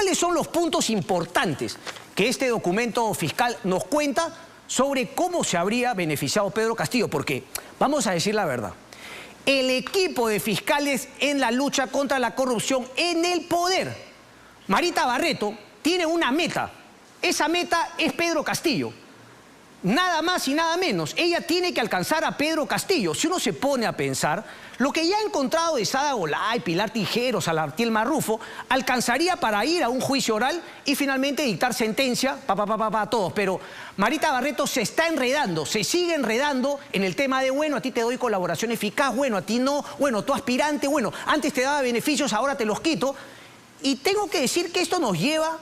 ¿Cuáles son los puntos importantes que este documento fiscal nos cuenta sobre cómo se habría beneficiado Pedro Castillo? Porque, vamos a decir la verdad, el equipo de fiscales en la lucha contra la corrupción en el poder, Marita Barreto, tiene una meta. Esa meta es Pedro Castillo. Nada más y nada menos. Ella tiene que alcanzar a Pedro Castillo. Si uno se pone a pensar, lo que ya ha encontrado de Sada Golay, Pilar Tijeros, Salatiel Marrufo, alcanzaría para ir a un juicio oral y finalmente dictar sentencia, a todos. Pero Marita Barreto se está enredando, se sigue enredando en el tema de, bueno, a ti te doy colaboración eficaz, bueno, a ti no, bueno, tú aspirante, bueno, antes te daba beneficios, ahora te los quito. Y tengo que decir que esto nos lleva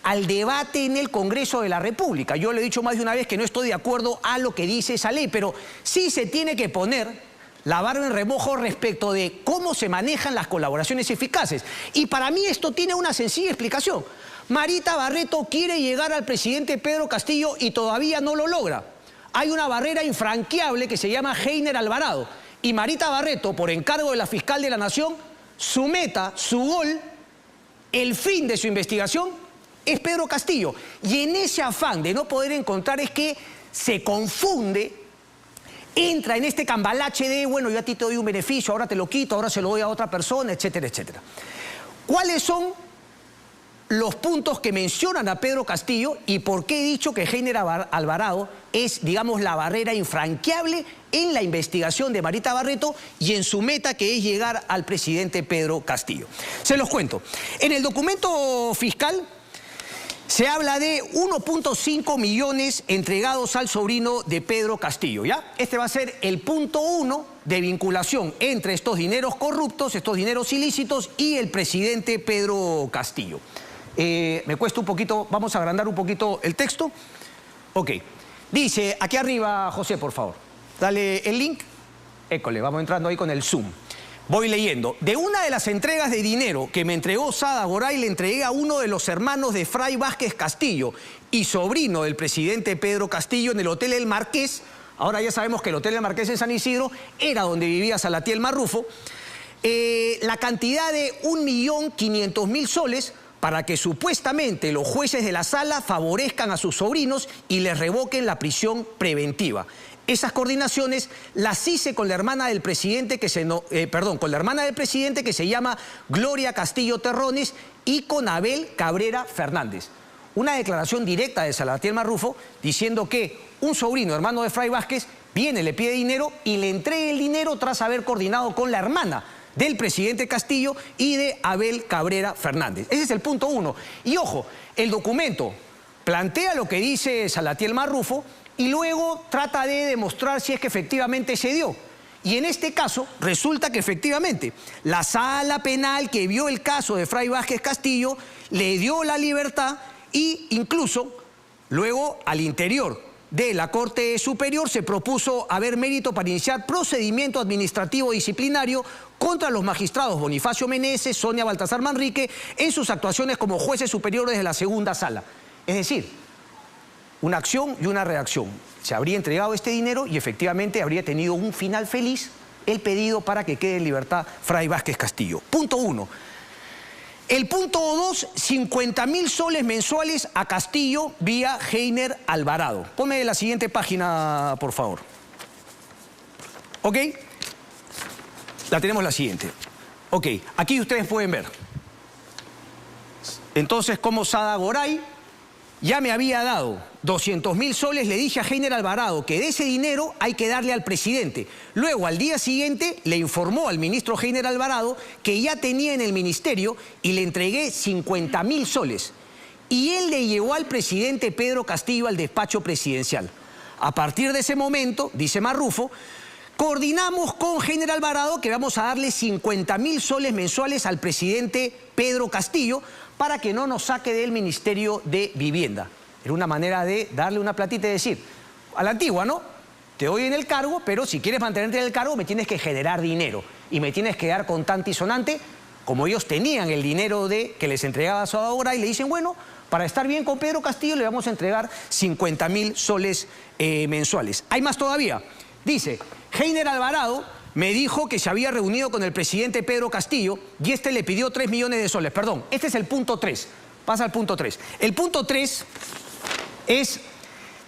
al debate en el Congreso de la República. Yo le he dicho más de una vez que no estoy de acuerdo a lo que dice esa ley, pero sí se tiene que poner la barba en remojo respecto de cómo se manejan las colaboraciones eficaces. Y para mí esto tiene una sencilla explicación. Marita Barreto quiere llegar al presidente Pedro Castillo y todavía no lo logra. Hay una barrera infranqueable que se llama Heiner Alvarado. Y Marita Barreto, por encargo de la fiscal de la Nación, su meta, su gol, el fin de su investigación es Pedro Castillo. Y en ese afán de no poder encontrar es que se confunde, entra en este cambalache de, bueno, yo a ti te doy un beneficio, ahora te lo quito, ahora se lo doy a otra persona, etcétera, etcétera. ¿Cuáles son los puntos que mencionan a Pedro Castillo y por qué he dicho que Heiner Alvarado es, digamos, la barrera infranqueable en la investigación de Marita Barreto y en su meta, que es llegar al presidente Pedro Castillo? Se los cuento. En el documento fiscal se habla de 1.5 millones entregados al sobrino de Pedro Castillo, ¿ya? Este va a ser el punto 1 de vinculación entre estos dineros corruptos, estos dineros ilícitos y el presidente Pedro Castillo. Me cuesta un poquito, vamos a agrandar un poquito el texto. Ok, dice, aquí arriba, José, por favor, dale el link. École, vamos entrando ahí con el zoom. Voy leyendo. De una de las entregas de dinero que me entregó Sada Golay, le entregué a uno de los hermanos de Fray Vázquez Castillo y sobrino del presidente Pedro Castillo en el Hotel El Marqués. Ahora ya sabemos que el Hotel El Marqués en San Isidro era donde vivía Salatiel Marrufo. La cantidad de 1.500.000 soles para que supuestamente los jueces de la sala favorezcan a sus sobrinos y les revoquen la prisión preventiva. Esas coordinaciones las hice con la hermana del presidente que se llama Gloria Castillo Terrones y con Abel Cabrera Fernández. Una declaración directa de Salatiel Marrufo diciendo que un sobrino, hermano de Fray Vázquez, viene, le pide dinero y le entrega el dinero tras haber coordinado con la hermana del presidente Castillo y de Abel Cabrera Fernández. Ese es el punto 1. Y ojo, el documento plantea lo que dice Salatiel Marrufo y luego trata de demostrar si es que efectivamente se dio. Y en este caso resulta que efectivamente la sala penal que vio el caso de Fray Vázquez Castillo le dio la libertad e incluso luego al interior de la Corte Superior se propuso haber mérito para iniciar procedimiento administrativo disciplinario contra los magistrados Bonifacio Meneses, Sonia Baltasar Manrique en sus actuaciones como jueces superiores de la segunda sala. Es decir, una acción y una reacción. Se habría entregado este dinero y efectivamente habría tenido un final feliz el pedido para que quede en libertad Fray Vázquez Castillo. Punto 1. El punto 2, 50.000 soles mensuales a Castillo vía Heiner Alvarado. Ponme la siguiente página, por favor. ¿Ok? La tenemos la siguiente. Ok, aquí ustedes pueden ver. Entonces, como Sada Golay ya me había dado 200.000 soles, le dije a Heiner Alvarado que de ese dinero hay que darle al presidente. Luego, al día siguiente, le informó al ministro Heiner Alvarado que ya tenía en el ministerio y le entregué 50.000 soles. Y él le llevó al presidente Pedro Castillo al despacho presidencial. A partir de ese momento, dice Marrufo, coordinamos con Heiner Alvarado que vamos a darle 50.000 soles mensuales al presidente Pedro Castillo para que no nos saque del Ministerio de Vivienda. Era una manera de darle una platita y decir, a la antigua, ¿no? Te doy en el cargo, pero si quieres mantenerte en el cargo me tienes que generar dinero y me tienes que dar contante y sonante. Como ellos tenían el dinero que les entregaba a Sada Golay, y le dicen, bueno, para estar bien con Pedro Castillo le vamos a entregar 50.000 soles mensuales. Hay más todavía. Dice, Heiner Alvarado me dijo que se había reunido con el presidente Pedro Castillo y este le pidió 3 millones de soles. Perdón, este es el punto 3. Pasa al punto 3. El punto 3 es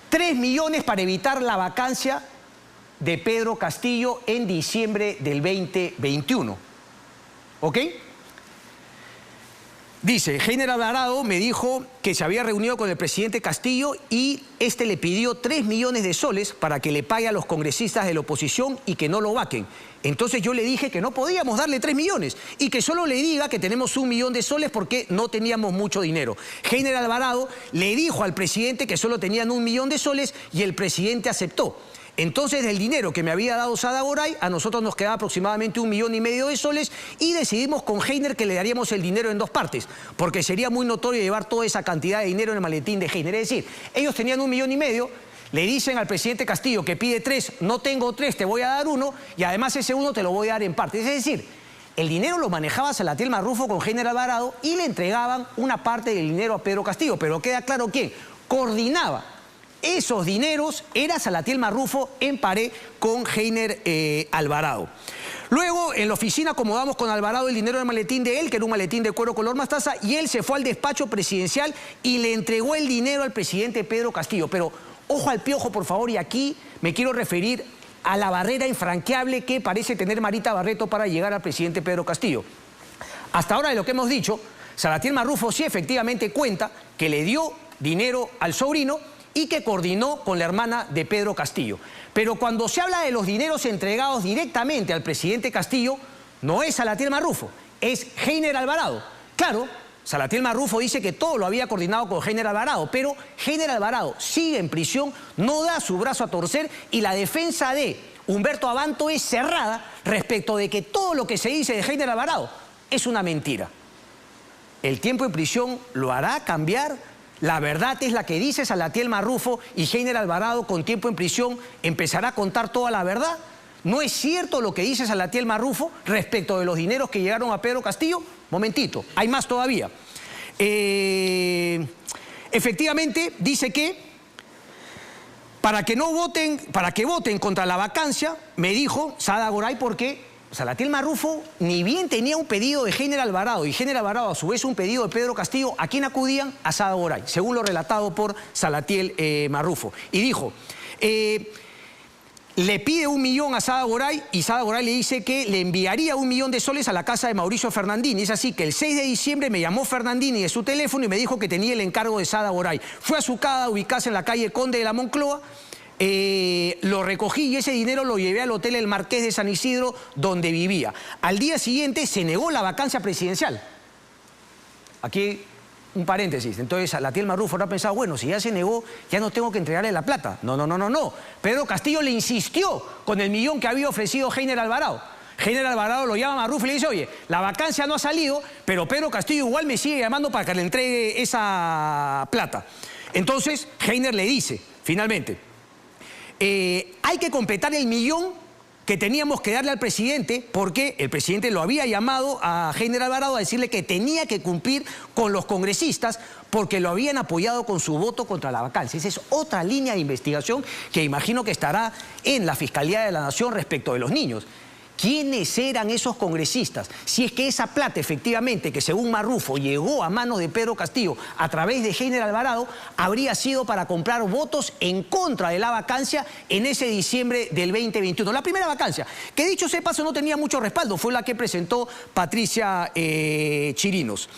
3 millones para evitar la vacancia de Pedro Castillo en diciembre del 2021. ¿Ok? Dice, Heiner Alvarado me dijo que se había reunido con el presidente Castillo y este le pidió 3 millones de soles para que le pague a los congresistas de la oposición y que no lo vaquen. Entonces yo le dije que no podíamos darle 3 millones y que solo le diga que tenemos 1 millón de soles porque no teníamos mucho dinero. Heiner Alvarado le dijo al presidente que solo tenían 1 millón de soles y el presidente aceptó. Entonces, del dinero que me había dado Sada Goray, a nosotros nos quedaba aproximadamente 1,5 millones de soles y decidimos con Heiner que le daríamos el dinero en 2 partes, porque sería muy notorio llevar toda esa cantidad de dinero en el maletín de Heiner. Es decir, ellos tenían 1,5 millones, le dicen al presidente Castillo que pide 3, no tengo 3, te voy a dar 1 y además ese 1 te lo voy a dar en partes. Es decir, el dinero lo manejaba Salatiel Marrufo con Heiner Alvarado y le entregaban una parte del dinero a Pedro Castillo, pero queda claro quién coordinaba esos dineros era Salatiel Marrufo en paré con Heiner Alvarado. Luego, en la oficina acomodamos con Alvarado el dinero del maletín de él, que era un maletín de cuero color mostaza, y él se fue al despacho presidencial y le entregó el dinero al presidente Pedro Castillo. Pero ojo al piojo, por favor, y aquí me quiero referir a la barrera infranqueable que parece tener Marita Barreto para llegar al presidente Pedro Castillo. Hasta ahora, de lo que hemos dicho, Salatiel Marrufo sí efectivamente cuenta que le dio dinero al sobrino y que coordinó con la hermana de Pedro Castillo. Pero cuando se habla de los dineros entregados directamente al presidente Castillo, no es Salatiel Marrufo, es Heiner Alvarado. Claro, Salatiel Marrufo dice que todo lo había coordinado con Heiner Alvarado, pero Heiner Alvarado sigue en prisión, no da su brazo a torcer y la defensa de Humberto Abanto es cerrada respecto de que todo lo que se dice de Heiner Alvarado es una mentira. ¿El tiempo en prisión lo hará cambiar? La verdad es la que dice Salatiel Marrufo y Heiner Alvarado con tiempo en prisión empezará a contar toda la verdad. ¿No es cierto lo que dice Salatiel Marrufo respecto de los dineros que llegaron a Pedro Castillo? Momentito, hay más todavía. Efectivamente dice que para que voten contra la vacancia, me dijo Sada Goray, porque Salatiel Marrufo ni bien tenía un pedido de Heiner Alvarado y Heiner Alvarado a su vez un pedido de Pedro Castillo, ¿a quién acudían? A Sada Goray, según lo relatado por Salatiel Marrufo. Y dijo, le pide 1 millón a Sada Goray y Sada Goray le dice que le enviaría 1 millón de soles a la casa de Mauricio Fernandini. Es así que el 6 de diciembre me llamó Fernandini de su teléfono y me dijo que tenía el encargo de Sada Goray. Fue a su casa, ubicada en la calle Conde de la Moncloa. Lo recogí y ese dinero lo llevé al hotel El Marqués de San Isidro donde vivía. Al día siguiente se negó la vacancia presidencial. Aquí un paréntesis. Entonces Salatiel Marrufo habrá pensado, bueno, si ya se negó, ya no tengo que entregarle la plata. No. Pedro Castillo le insistió con el millón que había ofrecido Heiner Alvarado. Heiner Alvarado lo llama a Marrufo y le dice, oye, la vacancia no ha salido, pero Pedro Castillo igual me sigue llamando para que le entregue esa plata. Entonces Heiner le dice, finalmente, hay que completar el millón que teníamos que darle al presidente porque el presidente lo había llamado a Heiner Alvarado a decirle que tenía que cumplir con los congresistas porque lo habían apoyado con su voto contra la vacancia. Esa es otra línea de investigación que imagino que estará en la Fiscalía de la Nación respecto de los niños. ¿Quiénes eran esos congresistas? Si es que esa plata efectivamente, que según Marrufo llegó a manos de Pedro Castillo a través de Heiner Alvarado, habría sido para comprar votos en contra de la vacancia en ese diciembre del 2021. La primera vacancia, que dicho sea paso no tenía mucho respaldo, fue la que presentó Patricia Chirinos.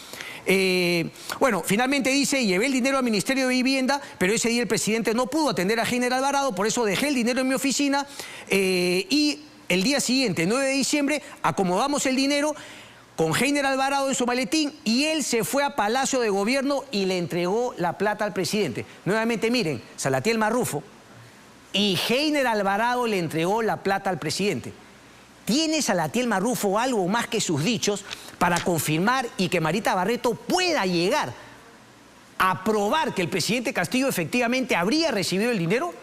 Bueno, finalmente dice, llevé el dinero al Ministerio de Vivienda, pero ese día el presidente no pudo atender a Heiner Alvarado, por eso dejé el dinero en mi oficina y el día siguiente, 9 de diciembre, acomodamos el dinero con Heiner Alvarado en su maletín y él se fue a Palacio de Gobierno y le entregó la plata al presidente. Nuevamente, miren, Salatiel Marrufo y Heiner Alvarado le entregó la plata al presidente. ¿Tiene Salatiel Marrufo algo más que sus dichos para confirmar y que Marita Barreto pueda llegar a probar que el presidente Castillo efectivamente habría recibido el dinero?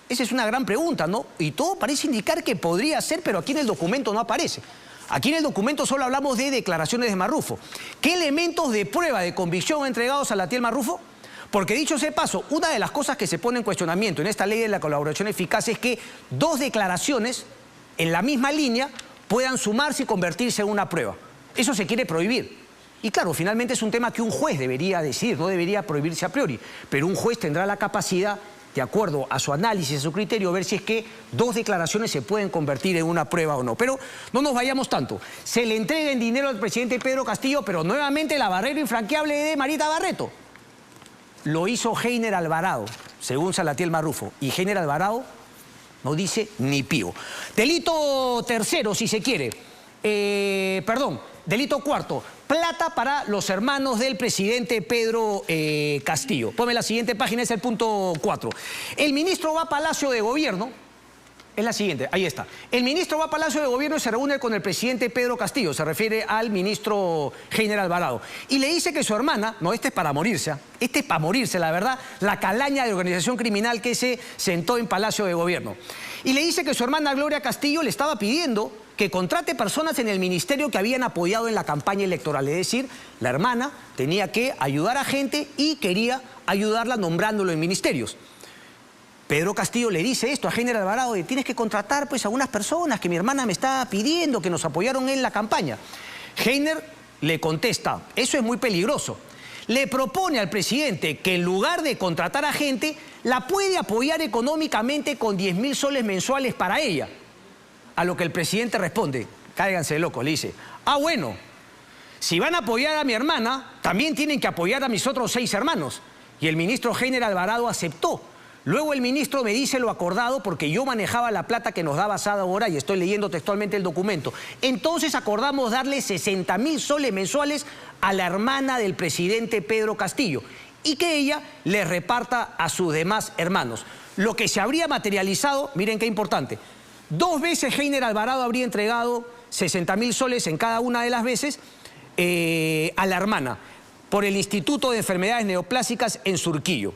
Esa es una gran pregunta, ¿no? Y todo parece indicar que podría ser, pero aquí en el documento no aparece. Aquí en el documento solo hablamos de declaraciones de Marrufo. ¿Qué elementos de prueba de convicción ha entregado Salatiel Marrufo? Porque dicho sea paso, una de las cosas que se pone en cuestionamiento en esta ley de la colaboración eficaz es que 2 declaraciones en la misma línea puedan sumarse y convertirse en una prueba. Eso se quiere prohibir. Y claro, finalmente es un tema que un juez debería decidir, no debería prohibirse a priori, pero un juez tendrá la capacidad, de acuerdo a su análisis, a su criterio, ver si es que dos declaraciones se pueden convertir en una prueba o no. Pero no nos vayamos tanto. Se le entrega en dinero al presidente Pedro Castillo, pero nuevamente la barrera infranqueable de Marita Barreto. Lo hizo Heiner Alvarado, según Salatiel Marrufo. Y Heiner Alvarado no dice ni pío. Delito tercero, si se quiere. Delito cuarto. Plata para los hermanos del presidente Pedro Castillo. Ponme la siguiente página, es el punto 4. El ministro va a Palacio de Gobierno. Es la siguiente, ahí está. El ministro va a Palacio de Gobierno y se reúne con el presidente Pedro Castillo. Se refiere al ministro Heiner Alvarado. Y le dice que su hermana, no, este es para morirse, este es para morirse, la verdad, la calaña de organización criminal que se sentó en Palacio de Gobierno. Y le dice que su hermana Gloria Castillo le estaba pidiendo que contrate personas en el ministerio que habían apoyado en la campaña electoral. Es decir, la hermana tenía que ayudar a gente y quería ayudarla nombrándolo en ministerios. Pedro Castillo le dice esto a Heiner Alvarado, de tienes que contratar pues a unas personas que mi hermana me está pidiendo, que nos apoyaron en la campaña. Heiner le contesta, eso es muy peligroso. Le propone al presidente que en lugar de contratar a gente, la puede apoyar económicamente con 10.000 soles mensuales para ella. A lo que el presidente responde, cáiganse de locos, le dice, bueno, si van a apoyar a mi hermana, también tienen que apoyar a mis otros 6 hermanos. Y el ministro Heiner Alvarado aceptó. Luego el ministro me dice lo acordado porque yo manejaba la plata que nos daba Sada Goray y estoy leyendo textualmente el documento. Entonces acordamos darle 60.000 soles mensuales a la hermana del presidente Pedro Castillo y que ella le reparta a sus demás hermanos. Lo que se habría materializado, miren qué importante, 2 veces Heiner Alvarado habría entregado 60.000 soles en cada una de las veces a la hermana por el Instituto de Enfermedades Neoplásicas en Surquillo.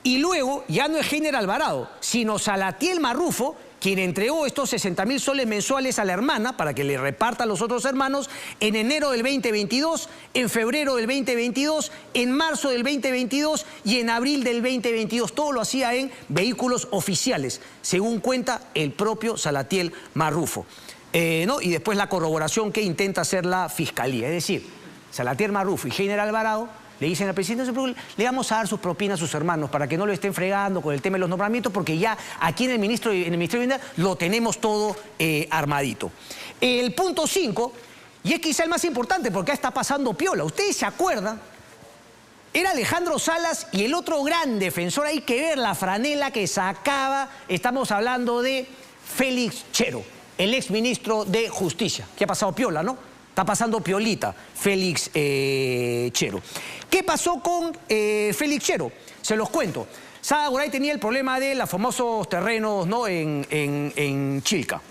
Y luego ya no es Heiner Alvarado, sino Salatiel Marrufo, quien entregó estos 60.000 soles mensuales a la hermana para que le reparta a los otros hermanos en enero del 2022, en febrero del 2022, en marzo del 2022 y en abril del 2022. Todo lo hacía en vehículos oficiales, según cuenta el propio Salatiel Marrufo. Y después la corroboración que intenta hacer la Fiscalía. Es decir, Salatiel Marrufo y Heiner Alvarado le dicen al presidente, no se preocupe, le vamos a dar sus propinas a sus hermanos para que no lo estén fregando con el tema de los nombramientos, porque ya aquí en el Ministerio de Vivienda lo tenemos todo armadito. El punto 5, y es quizá el más importante porque está pasando piola. ¿Ustedes se acuerdan? Era Alejandro Salas y el otro gran defensor, hay que ver la franela que sacaba, estamos hablando de Félix Chero, el exministro de Justicia, que ha pasado piola, ¿no? Está pasando piolita, Félix Chero. ¿Qué pasó con Félix Chero? Se los cuento. Sada Goray tenía el problema de los famosos terrenos, ¿no? en Chilca.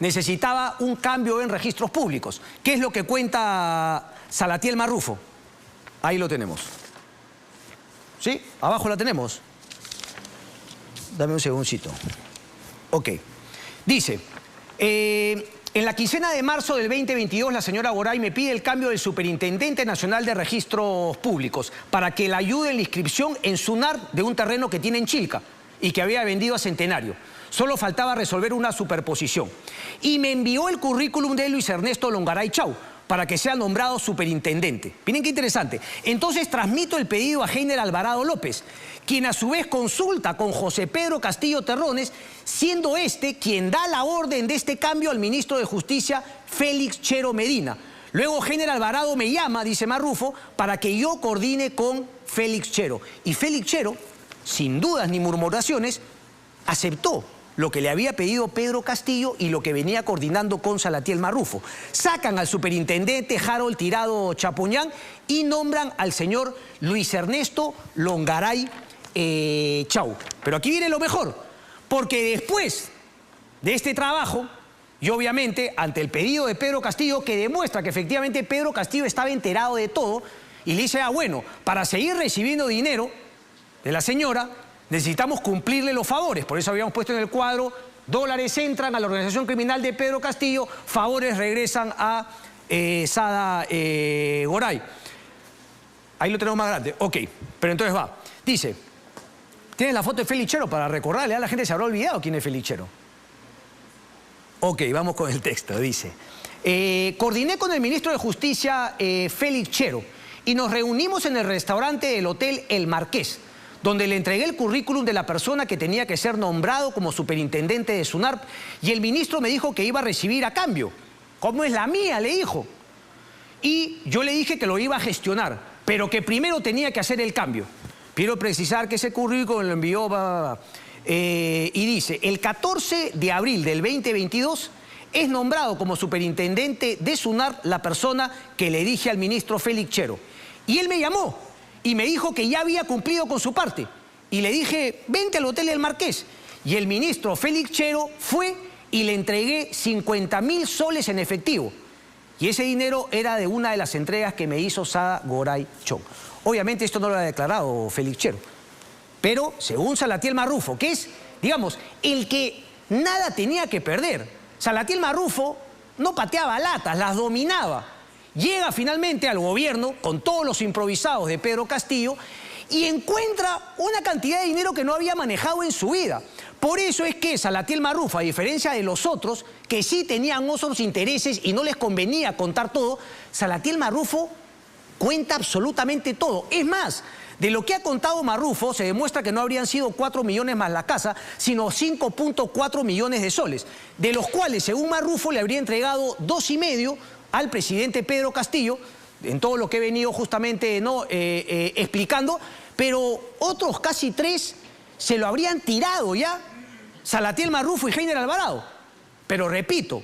Necesitaba un cambio en registros públicos. ¿Qué es lo que cuenta Salatiel Marrufo? Ahí lo tenemos. ¿Sí? Abajo la tenemos. Dame un segundito. Ok. Dice... en la quincena de marzo del 2022, la señora Goray me pide el cambio del Superintendente Nacional de Registros Públicos para que la ayude en la inscripción en SUNAR de un terreno que tiene en Chilca y que había vendido a Centenario. Solo faltaba resolver una superposición. Y me envió el currículum de Luis Ernesto Longaray Chau para que sea nombrado superintendente. Miren qué interesante. Entonces transmito el pedido a Heiner Alvarado López, quien a su vez consulta con José Pedro Castillo Terrones, siendo este quien da la orden de este cambio al ministro de Justicia, Félix Chero Medina. Luego Heiner Alvarado me llama, dice Marrufo, para que yo coordine con Félix Chero. Y Félix Chero, sin dudas ni murmuraciones, aceptó lo que le había pedido Pedro Castillo y lo que venía coordinando con Salatiel Marrufo. Sacan al superintendente Harold Tirado Chapuñán y nombran al señor Luis Ernesto Longaray Chau. Pero aquí viene lo mejor, porque después de este trabajo, y obviamente ante el pedido de Pedro Castillo, que demuestra que efectivamente Pedro Castillo estaba enterado de todo, y le dice, bueno, para seguir recibiendo dinero de la señora, necesitamos cumplirle los favores. Por eso habíamos puesto en el cuadro, dólares entran a la organización criminal de Pedro Castillo, favores regresan a Sada Goray. Ahí lo tenemos más grande. Ok, pero entonces va. Dice, ¿tienes la foto de Félix Chero para recordarle? A la gente se habrá olvidado quién es Félix Chero. Ok, vamos con el texto. Dice, Coordiné con el ministro de Justicia, Félix Chero, y nos reunimos en el restaurante del Hotel El Marqués, donde le entregué el currículum de la persona que tenía que ser nombrado como superintendente de SUNARP, y el ministro me dijo que iba a recibir a cambio. ¿Cómo es la mía?, le dijo. Y yo le dije que lo iba a gestionar, pero que primero tenía que hacer el cambio. Quiero precisar que ese currículum lo envió... y dice, el 14 de abril del 2022 es nombrado como superintendente de SUNARP la persona que le dije al ministro Félix Chero. Y él me llamó y me dijo que ya había cumplido con su parte. Y le dije, vente al Hotel El Marqués. Y el ministro Félix Chero fue y le entregué 50.000 soles en efectivo. Y ese dinero era de una de las entregas que me hizo Sada Goray Chong. Obviamente esto no lo ha declarado Félix Chero. Pero según Salatiel Marrufo, que es, digamos, el que nada tenía que perder. Salatiel Marrufo no pateaba latas, las dominaba. Llega finalmente al gobierno con todos los improvisados de Pedro Castillo y encuentra una cantidad de dinero que no había manejado en su vida. Por eso es que Salatiel Marrufo, a diferencia de los otros, que sí tenían otros intereses y no les convenía contar todo, Salatiel Marrufo cuenta absolutamente todo. Es más, de lo que ha contado Marrufo, se demuestra que no habrían sido 4 millones más la casa, sino 5.4 millones de soles, de los cuales, según Marrufo, le habría entregado 2,5 al presidente Pedro Castillo, en todo lo que he venido justamente explicando, pero otros casi 3 se lo habrían tirado ya Salatiel Marrufo y Heiner Alvarado. Pero repito,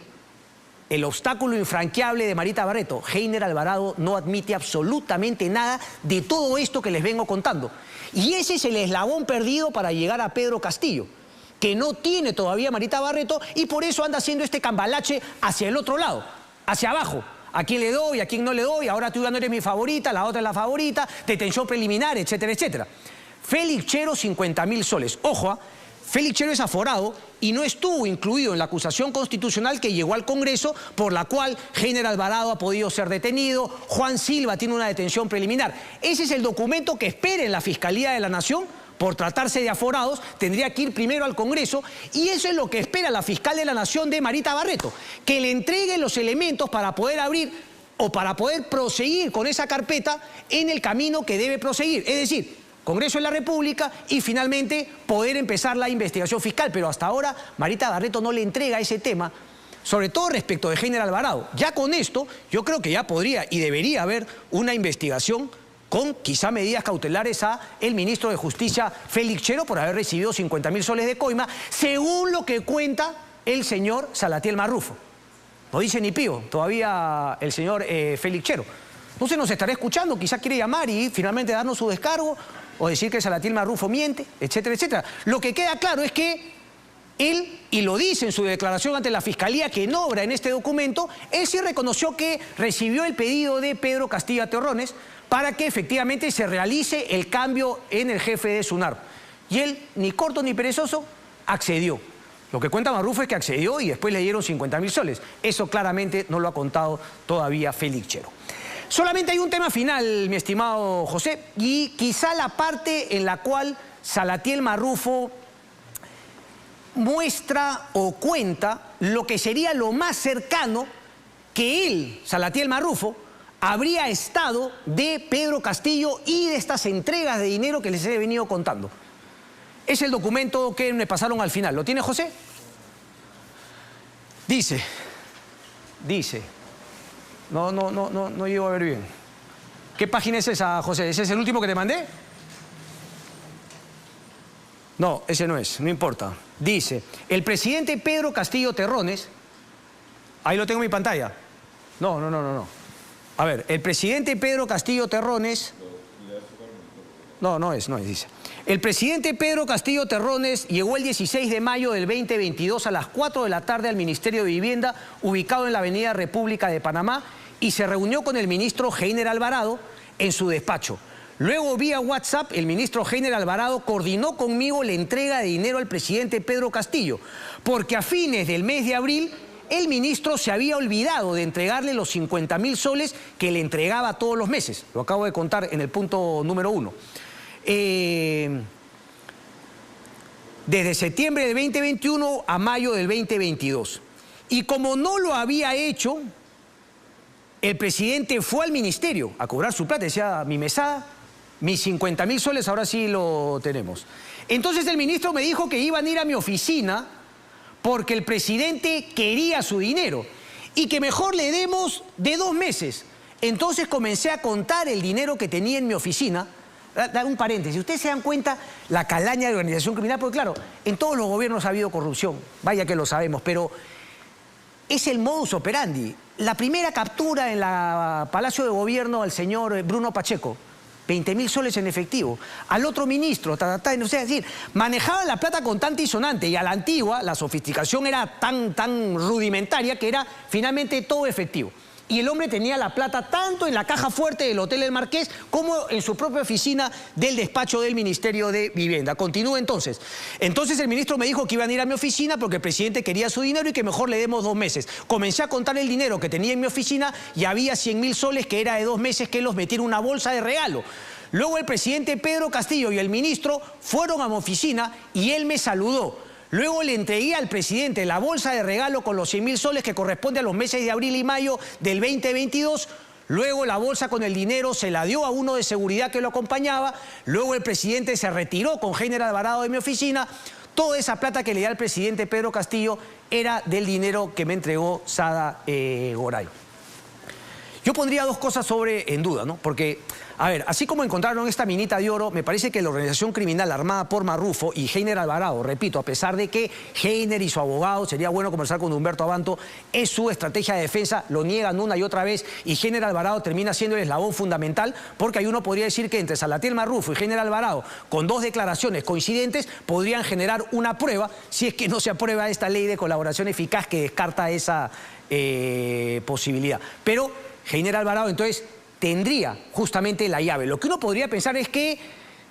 el obstáculo infranqueable de Marita Barreto, Heiner Alvarado no admite absolutamente nada de todo esto que les vengo contando. Y ese es el eslabón perdido para llegar a Pedro Castillo, que no tiene todavía Marita Barreto y por eso anda haciendo este cambalache hacia el otro lado, hacia abajo. A quién le doy, a quién no le doy, ahora tú ya no eres mi favorita, la otra es la favorita, detención preliminar, etcétera, etcétera. Félix Chero, 50.000 soles. Ojo, Félix Chero es aforado y no estuvo incluido en la acusación constitucional que llegó al Congreso, por la cual Heiner Alvarado ha podido ser detenido, Juan Silva tiene una detención preliminar. Ese es el documento que espera en la Fiscalía de la Nación. Por tratarse de aforados, tendría que ir primero al Congreso y eso es lo que espera la fiscal de la Nación de Marita Barreto, que le entregue los elementos para poder abrir o para poder proseguir con esa carpeta en el camino que debe proseguir. Es decir, Congreso de la República y finalmente poder empezar la investigación fiscal. Pero hasta ahora Marita Barreto no le entrega ese tema, sobre todo respecto de Heiner Alvarado. Ya con esto yo creo que ya podría y debería haber una investigación con quizá medidas cautelares a el ministro de Justicia, Félix Chero, por haber recibido 50.000 soles de coima, según lo que cuenta el señor Salatiel Marrufo. No dice ni pío todavía el señor Félix Chero. No se nos estará escuchando, quizá quiere llamar y finalmente darnos su descargo o decir que Salatiel Marrufo miente, etcétera, etcétera. Lo que queda claro es que él, y lo dice en su declaración ante la Fiscalía que nombra en este documento, él sí reconoció que recibió el pedido de Pedro Castillo Terrones para que efectivamente se realice el cambio en el jefe de SUNARP. Y él, ni corto ni perezoso, accedió. Lo que cuenta Marrufo es que accedió y después le dieron 50.000 soles. Eso claramente no lo ha contado todavía Félix Chero. Solamente hay un tema final, mi estimado José, y quizá la parte en la cual Salatiel Marrufo muestra o cuenta lo que sería lo más cercano que él, Salatiel Marrufo, habría estado de Pedro Castillo y de estas entregas de dinero que les he venido contando. Es el documento que me pasaron al final. ¿Lo tiene José? Dice. No llego a ver bien. ¿Qué página es esa, José? ¿Ese es el último que te mandé? No, ese no es, no importa. Dice, el presidente Pedro Castillo Terrones, ahí lo tengo en mi pantalla. No. A ver, el presidente Pedro Castillo Terrones... No es, dice. El presidente Pedro Castillo Terrones llegó el 16 de mayo del 2022 a las 4 de la tarde al Ministerio de Vivienda, ubicado en la Avenida República de Panamá, y se reunió con el ministro Heiner Alvarado en su despacho. Luego, vía WhatsApp, el ministro Heiner Alvarado coordinó conmigo la entrega de dinero al presidente Pedro Castillo, porque a fines del mes de abril el ministro se había olvidado de entregarle los 50.000 soles que le entregaba todos los meses. Lo acabo de contar en el punto número 1. Desde septiembre de 2021 a mayo del 2022. Y como no lo había hecho, el presidente fue al ministerio a cobrar su plata. Decía, mi mesada, mis 50.000 soles, ahora sí lo tenemos. Entonces el ministro me dijo que iban a ir a mi oficina porque el presidente quería su dinero y que mejor le demos de 2 meses. Entonces comencé a contar el dinero que tenía en mi oficina. Dar un paréntesis, ustedes se dan cuenta la calaña de organización criminal, porque claro, en todos los gobiernos ha habido corrupción, vaya que lo sabemos, pero es el modus operandi. La primera captura en la Palacio de Gobierno al señor Bruno Pacheco, 20.000 soles en efectivo. Al otro ministro, no sé, es decir, manejaban la plata contante y sonante, y a la antigua la sofisticación era tan rudimentaria que era finalmente todo efectivo. Y el hombre tenía la plata tanto en la caja fuerte del Hotel El Marqués como en su propia oficina del despacho del Ministerio de Vivienda. Continúo entonces. Entonces el ministro me dijo que iban a ir a mi oficina porque el presidente quería su dinero y que mejor le demos 2 meses. Comencé a contar el dinero que tenía en mi oficina y había 100.000 soles que era de 2 meses que él los metía en una bolsa de regalo. Luego el presidente Pedro Castillo y el ministro fueron a mi oficina y él me saludó. Luego le entregué al presidente la bolsa de regalo con los 100.000 soles que corresponde a los meses de abril y mayo del 2022. Luego la bolsa con el dinero se la dio a uno de seguridad que lo acompañaba. Luego el presidente se retiró con Heiner Alvarado de mi oficina. Toda esa plata que le di al presidente Pedro Castillo era del dinero que me entregó Sada Goray. Yo pondría 2 cosas en duda, ¿no? Porque, a ver, así como encontraron esta minita de oro, me parece que la organización criminal armada por Marrufo y Heiner Alvarado, repito, a pesar de que Heiner y su abogado, sería bueno conversar con Humberto Abanto, es su estrategia de defensa, lo niegan una y otra vez y Heiner Alvarado termina siendo el eslabón fundamental, porque ahí uno podría decir que entre Salatiel Marrufo y Heiner Alvarado, con 2 declaraciones coincidentes, podrían generar una prueba si es que no se aprueba esta ley de colaboración eficaz que descarta esa posibilidad. Pero Heiner Alvarado entonces tendría justamente la llave. Lo que uno podría pensar es que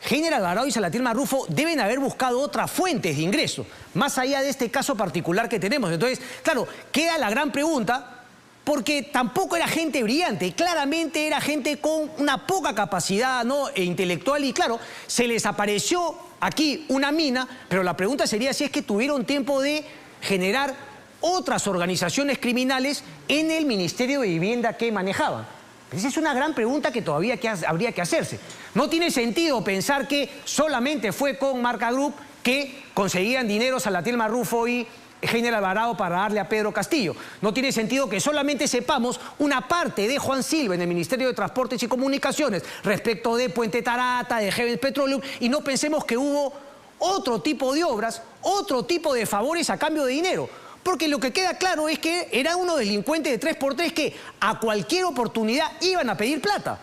Heiner Alvarado y Salatiel Marrufo deben haber buscado otras fuentes de ingreso, más allá de este caso particular que tenemos. Entonces, claro, queda la gran pregunta, porque tampoco era gente brillante, claramente era gente con una poca capacidad, ¿no?, intelectual, y claro, se les apareció aquí una mina, pero la pregunta sería si es que tuvieron tiempo de generar otras organizaciones criminales en el Ministerio de Vivienda que manejaban. Esa es una gran pregunta que todavía habría que hacerse. No tiene sentido pensar que solamente fue con Marca Group que conseguían dinero Salatiel Marrufo y Heiner Alvarado para darle a Pedro Castillo. No tiene sentido que solamente sepamos una parte de Juan Silva en el Ministerio de Transportes y Comunicaciones respecto de Puente Tarata, de Heavens Petroleum, y no pensemos que hubo otro tipo de obras, otro tipo de favores a cambio de dinero. Porque lo que queda claro es que era unos delincuentes de 3x3 que a cualquier oportunidad iban a pedir plata.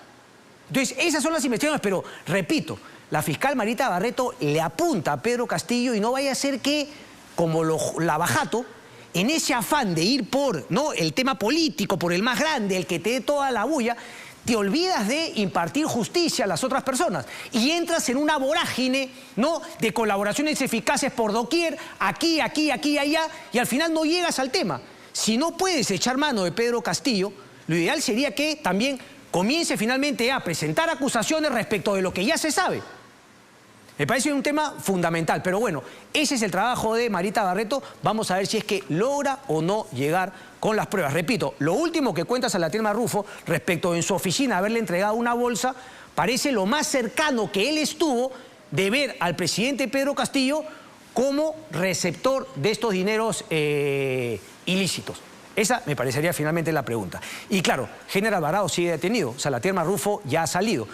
Entonces, esas son las investigaciones, pero repito, la fiscal Marita Barreto le apunta a Pedro Castillo y no vaya a ser que, como Lavajato, en ese afán de ir por, ¿no?, el tema político, por el más grande, el que te dé toda la bulla, te olvidas de impartir justicia a las otras personas y entras en una vorágine, ¿no?, de colaboraciones eficaces por doquier, aquí, allá, y al final no llegas al tema. Si no puedes echar mano de Pedro Castillo, lo ideal sería que también comience finalmente a presentar acusaciones respecto de lo que ya se sabe. Me parece un tema fundamental, pero bueno, ese es el trabajo de Marita Barreto. Vamos a ver si es que logra o no llegar con las pruebas. Repito, lo último que cuenta Salatiel Marrufo respecto en su oficina haberle entregado una bolsa, parece lo más cercano que él estuvo de ver al presidente Pedro Castillo como receptor de estos dineros ilícitos. Esa me parecería finalmente la pregunta. Y claro, Heiner Alvarado sigue detenido, Salatiel Marrufo ya ha salido.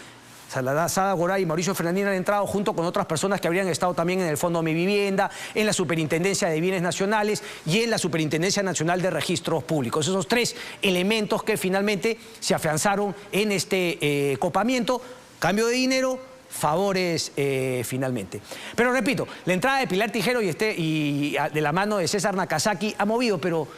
Sada Goray y Mauricio Fernández han entrado junto con otras personas que habrían estado también en el Fondo Mi Vivienda, en la Superintendencia de Bienes Nacionales y en la Superintendencia Nacional de Registros Públicos. Esos 3 elementos que finalmente se afianzaron en este copamiento, cambio de dinero, favores finalmente. Pero repito, la entrada de Pilar Tijero y de la mano de César Nakazaki ha movido, pero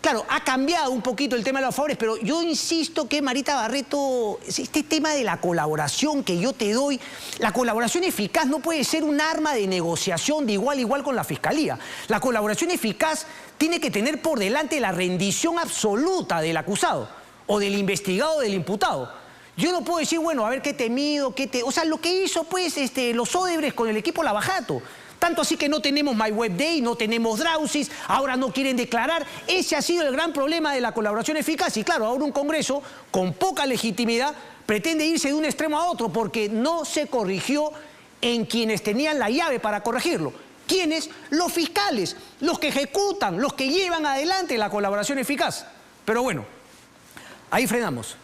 claro, ha cambiado un poquito el tema de los favores, pero yo insisto que Marita Barreto, este tema de la colaboración que yo te doy, la colaboración eficaz no puede ser un arma de negociación de igual a igual con la Fiscalía. La colaboración eficaz tiene que tener por delante la rendición absoluta del acusado o del investigado o del imputado. Yo no puedo decir, bueno, a ver qué te mido, o sea, lo que hizo pues los Odebrecht con el equipo Lavajato. Tanto así que no tenemos My Web Day, no tenemos Drausis, ahora no quieren declarar. Ese ha sido el gran problema de la colaboración eficaz. Y claro, ahora un Congreso con poca legitimidad pretende irse de un extremo a otro porque no se corrigió en quienes tenían la llave para corregirlo. ¿Quiénes? Los fiscales, los que ejecutan, los que llevan adelante la colaboración eficaz. Pero bueno, ahí frenamos.